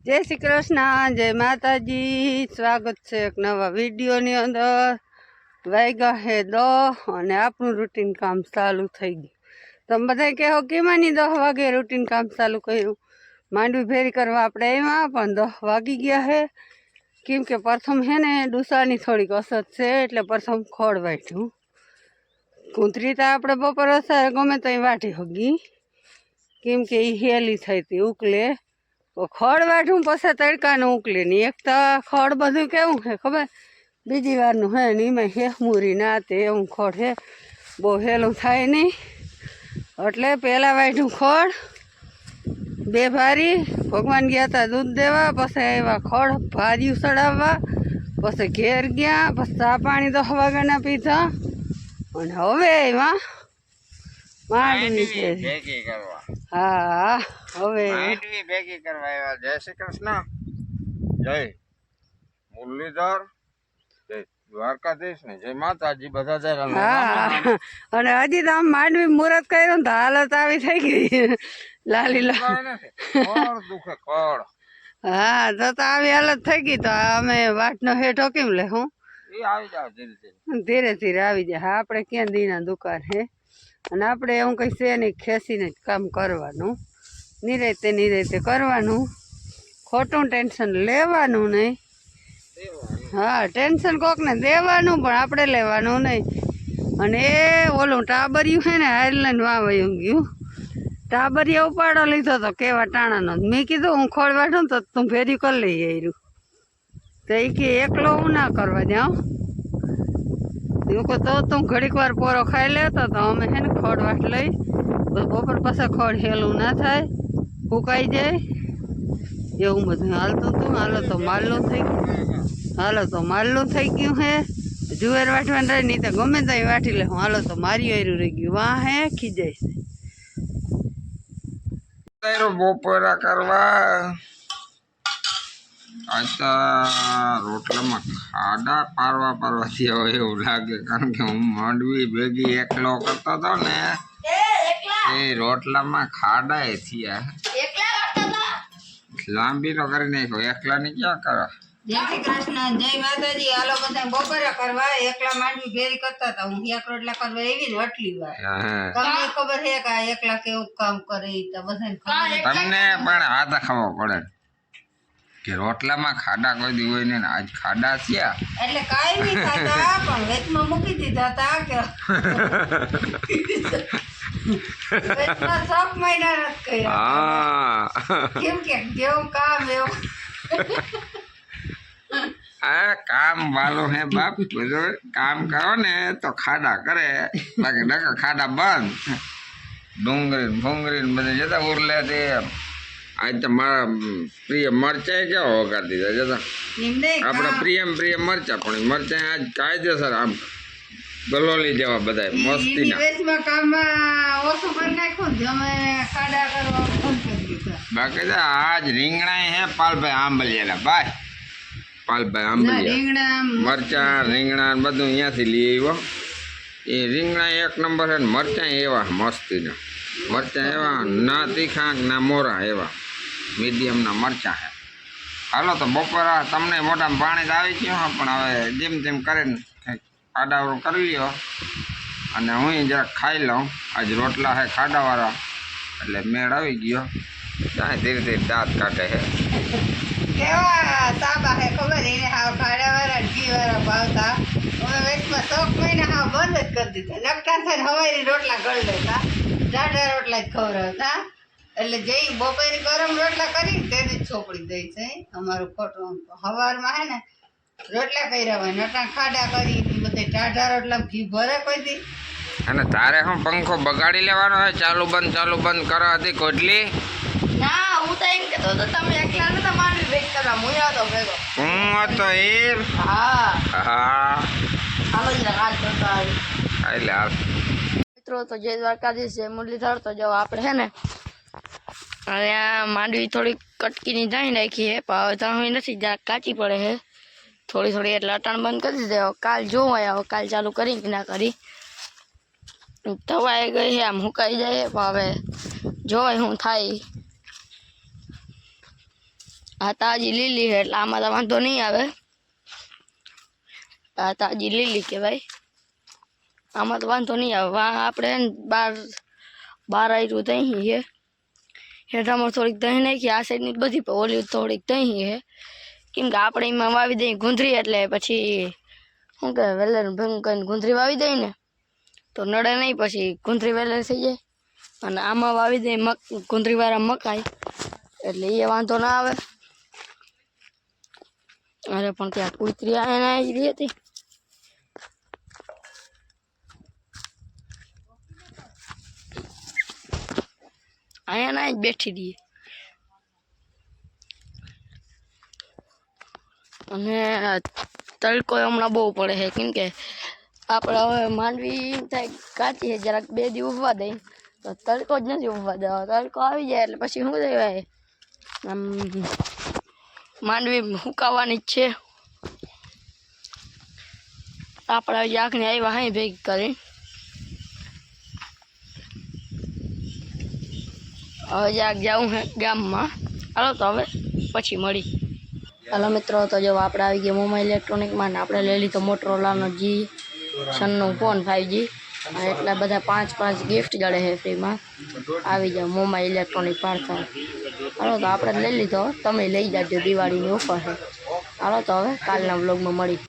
જય શ્રી કૃષ્ણ, જય માતાજી। સ્વાગત છે એક નવા વિડીયોની અંદર। વાગ્યા હે 10 અને આપણું રૂટીન કામ ચાલુ થઈ ગયું। તમે બધા કહો કેમાંની 10 વાગે રૂટીન કામ ચાલુ કર્યું। માંડવી ફેરી કરવા આપણે એમાં પણ 10 વાગી ગયા હે। કેમ કે પ્રથમ હે ને ડુસાની થોડીક અસર છે એટલે પ્રથમ ખોળ વાટ્યું। કૂંતરી તો આપણે બપોર અસારે ગમે તો વાટી હગી, કેમ કે એ હેલી થઈ હતી ઉકલે। ખડ વાઢું પછી તડકાનું ઉકલે નહીં। એક તો ખડ બધું કેવું છે ખબર, બીજી વારનું હે ને એમાં હેમૂરી ના તે એવું ખડ હે, બહુ હેલું થાય નહીં। એટલે પહેલાં વાઢું ખડ 2 ભારી। ભગવાન ગયા હતા દૂધ દેવા, પછી આવ્યા ખડ ભાર્યું ચડાવવા, પછી ઘેર ગયા, પછી ચા પાણી 10 વાગ્યાના પીધા અને હવે એમાં માંડવી ભેગી કરવા। હા હવે માંડવી ભેગી કરવા આવ્યા। જય શ્રી કૃષ્ણ, જય મુરલીધર, જય દ્વારકાધીશ ને જય માતાજી બધા જય રામ। હા અને હજી તો આમ માંડવી મુહૂર્ત કર્યું ને તો હાલત આવી થઈ ગઈ લાલી દુખે કળ। હા તો આવી હાલત થઈ ગઈ તો અમે વાટનો હેઠો કેમ લે હું એ આવી જાવ ધીરે ધીરે ધીરે ધીરે આવી જાય। હા આપણે ક્યાં દીના દુકાન હે અને આપણે એવું કંઈ છે નહીં, ખેંચીને જ કામ કરવાનું, નિરાતે કરવાનું, ખોટું ટેન્શન લેવાનું નહીં। હા ટેન્શન કોકને દેવાનું પણ આપણે લેવાનું નહીં। અને એ ઓલું ટાબરિયું છે ને આયર્લેન્ડ વાવયું ગયું, ટાબરિયા ઉપાડો લીધો તો કેવા ટાણાનો। મેં કીધું હું ખોળ વાઢું તો તું ભેરી કરી લઈ આવ્યું તો એ કે એકલો હું ના કરવા જાઉં। તો તું ઘડીક વાર પોરો ખાઈ લેતો તો અમે છે ને ખોળ વાટ લઈ બપોર પાસે ખોળ હેલું ના થાય, ફૂંકાઈ જાય એવું બધું હાલતું હતું। હાલો તો માલનું થઈ ગયું હે। જુવાર વાટવાનું રહી નહીં તો ગમે ત્યાં વાટી લે હું। હાલો તો મારી આયરું રહી ગયું, વાહ હે ખીજાય છે બપોરા કરવા। આજ તો રોટલામાં ખાડા પારવાથી હવે એવું લાગે, કારણ કે હું માંડવી ભેગી એકલો કરતો હતો ને એ રોટલામાં ખાડા થયા। લાંબી તો કરી નાખો, એકલા ની ક્યાં કરો। જય શ્રી કૃષ્ણ, જય માતાજી। હાલો બધા બપોરા કરવા। એકલા માંડવી ભેરી કરતા હતા, હું એક રોટલા કરવા એવી ને આટલી વાર તમને ખબર છે કે એકલા કેવું કામ કરે તો બધાને તમને પણ આ તો ખબર પડે કે રોટલામાં ખાડા કોઈ દી હોય ને આજ ખાડા થયા એટલે કાઈ નહીં ખાતા પણ વેચમાં મૂકી દીધા હતા કે વેચમાં 6 મહિના રદ કર્યા। કેમ કે જેવું કામ એવું આ કામ વાલો હે બાપ, બધું કામ કરો ને તો ખાડા કરે, બાકી નકર ખાડા બંધ। ડુંગળી ભૂંગળી બધા જતા ઉરલે તે આજ તો મારા પ્રિય મરચાં કેવા વગાડી દીધા જતા આપણા પ્રિય મરચા, પણ મરચા આજ કાયદેસર આમ ગલોલી જેવા બધા મસ્તીના। બાકી તો આજ રીંગણા હે પાલભાઈ આંબલિયાના, ભાઈ પાલભાઈ આંબલિયા મરચા રીંગણા બધું અહીંયાથી લઈ આવ્યો। એ રીંગણા 1 નંબર છે ને મરચાં એવા મસ્તીના, મરચાં એવા ના તીખા ના મોરા એવા મીડિયમના મરચાં છે। હાલો તો બપોરા તમને મોટામાં પાણી તો આવી ગયું, પણ હવે જેમ તેમ કરીને આડાવડું કરી લ્યો અને હું જરાક ખાઈ લઉં। આજ રોટલા છે ખાડાવાળા એટલે મેળ આવી ગયો। ત્યાં ધીરે ધીરે દાંત કાઢે છે કેવા સાબા હે ખબર એને હાવ ખાડાવાળા ઘીવાળા ભાવતા, હવે વેચમાં 6 મહિના હાવ બંધ જ કરી દીધા। નકટા થઈને હવારી રોટલા ગળી લેતા, જાડા રોટલા જ ખવડાવતા। એટલે જઈ બપોરે ગરમ રોટલા કરી તેથી જ છોકરી દઈ છે અમારું ખોટું। સવારમાં હે ને રોટલા કર્યા હોય, નટા ખાડા કરી બધે ટાઢા રોટલા ઘી ભરે કોઈ દી। અને તારે શું પંખો બગાડી લેવાનો હોય ચાલુ બંધ કરો હતી કોટલી? ના હું તો એમ કહેતો હતો તમે એકલા નતા માંડવી ભેગ કરવા, હું હતો ભેગો। હું હતો એ? હા હાલો હાલ જોતો આવી એટલે હાલ મિત્રો તો જય દ્વારકાધીશ, જય મુરલીધર। તો જો આપણે છે ને અહીંયા માંડવી થોડી કટકીની જાઈ નાખી છે, પણ હવે તો નથી, જરાક કાચી પડે છે થોડી એટલે અટાણ બંધ કરી દીધે। કાલ જોવાય હવે કાલ ચાલુ કરી કે ના કરી, ધવાઈ ગઈ છે આમ સુકાઈ જાય, પણ હવે જોવાય શું થાય। આ તાજી લીલી છે એટલે આમાં તો વાંધો નહીં આવે. આ તાજી લીલી કહેવાય, આમાં તો વાંધો નહીં આવે. આપણે બાર આયરું દહીં છે, હેઠામાં થોડીક દહીં નાખી, આ સાઈડની બધી ઓલી થોડીક દહીં છે, કેમ કે આપણે એમાં વાવી દઈએ ગુંદરી, એટલે પછી શું કે વેલર ભેગું કરીને ગુંદરી વાવી દઈએ ને તો નડે નહીં, પછી ગુંદરી વેલર થઈ જાય. અને આમાં વાવી દઈએ ગુંદરીવાળા મકાઈ, એટલે એ વાંધો ના આવે. અરે પણ ત્યાં કુતરી આવી હતી. અહીંયા ના જ બેઠી દઈએ. અને તડકો હમણાં બહુ પડે છે, કેમ કે આપણે હવે માંડવી થાય કાચી છે, જરાક 2 દી ઉભવા દઈ તો તડકો જ નથી ઉભવા દેવા. તડકો આવી જાય એટલે પછી શું કહેવાય, આમ માંડવી સુકાવાની જ છે. આપણે આખને આવ્યા હાઈ ભેગી કરી. હવે જરાક જવું છે ગામમાં. હાલો તો હવે પછી મળી. હાલો મિત્રો, તો જો આપણે આવી ગયા મોમા ઇલેક્ટ્રોનિકમાં, ને આપણે લઈ લીધો મોટરોલાનો G6 ફોન 5G. એટલા બધા 5 ગિફ્ટ જડે છે ફ્રીમાં. આવી જાવ મોમા ઇલેક્ટ્રોનિક પાર્સલ. હાલો તો આપણે લઈ લીધો, તમે લઈ જાજો, દિવાળીની ઓફર છે. હાલો તો હવે કાલના વ્લોગમાં મળી.